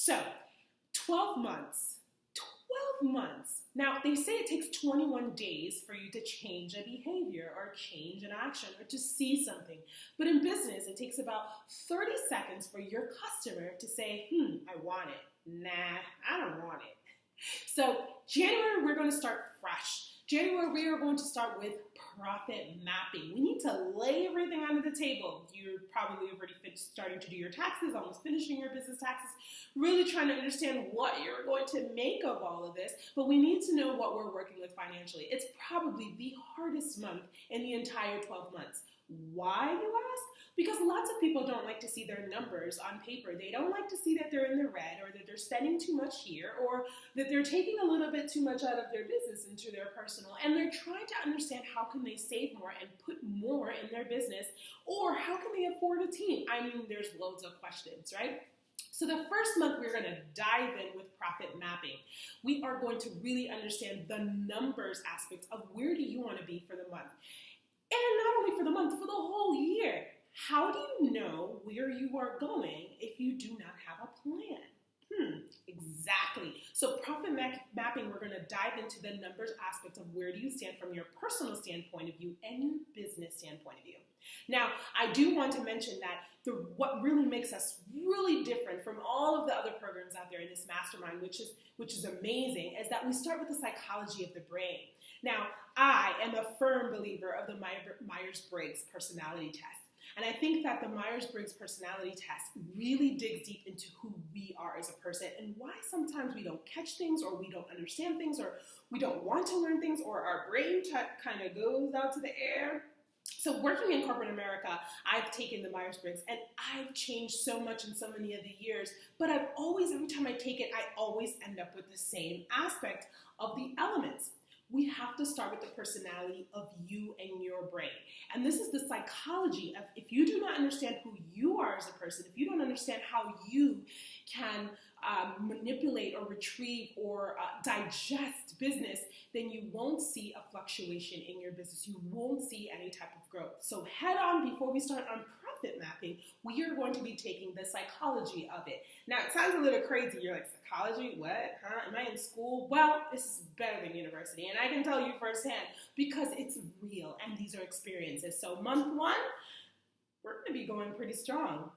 So, 12 months. 12 months. Now, they say it takes 21 days for you to change a behavior or change an action or to see something. But in business, it takes about 30 seconds for your customer to say, I want it. Nah, I don't want it. So, January, we're going to start fresh. January, we are going to start with profit mapping. We need to lay everything onto the table. You're probably already starting to do your taxes, almost finishing your business taxes, really trying to understand what you're going to make of all of this, but we need to know what we're working with financially. It's probably the hardest month in the entire 12 months. Why, you ask? Because lots of people don't like to see their numbers on paper. They don't like to see that they're in the red or that they're spending too much here or that they're taking a little bit too much out of their business into their personal, and they're trying to understand how can they save more and put more in their business, or how can they afford a team? I mean, there's loads of questions, right? So the first month, we're going to dive in with profit mapping. We are going to really understand the numbers aspects of where do you want to be for the month. And not only for the month, for the whole year. How do you know where you are going if you do not have a plan? Exactly. So profit mapping, we're going to dive into the numbers aspect of where do you stand from your personal standpoint of view and your business standpoint of view. Now, I do want to mention that what really makes us really different from all of the other programs out there in this mastermind, which is amazing, is that we start with the psychology of the brain. Now, I am a firm believer of the Myers-Briggs personality test. And I think that the Myers-Briggs personality test really digs deep into who we are as a person and why sometimes we don't catch things or we don't understand things or we don't want to learn things or our brain kind of goes out to the air. So working in corporate America, I've taken the Myers-Briggs and I've changed so much in so many of the years, but every time I take it, I always end up with the same aspect of the elements. We have to start with the personality of you and your brain. And this is the psychology of if you do not understand who you are as a person, if you don't understand how you can manipulate or retrieve or digest business, then you won't see a fluctuation in your business. You won't see any type of growth. So head on, before we start on profit mapping, we are going to be taking the psychology of it. Now, it sounds a little crazy. You're like, psychology? What? Huh? Am I in school? Well, this is better than university. And I can tell you firsthand because it's real and these are experiences. So month one, we're going to be going pretty strong.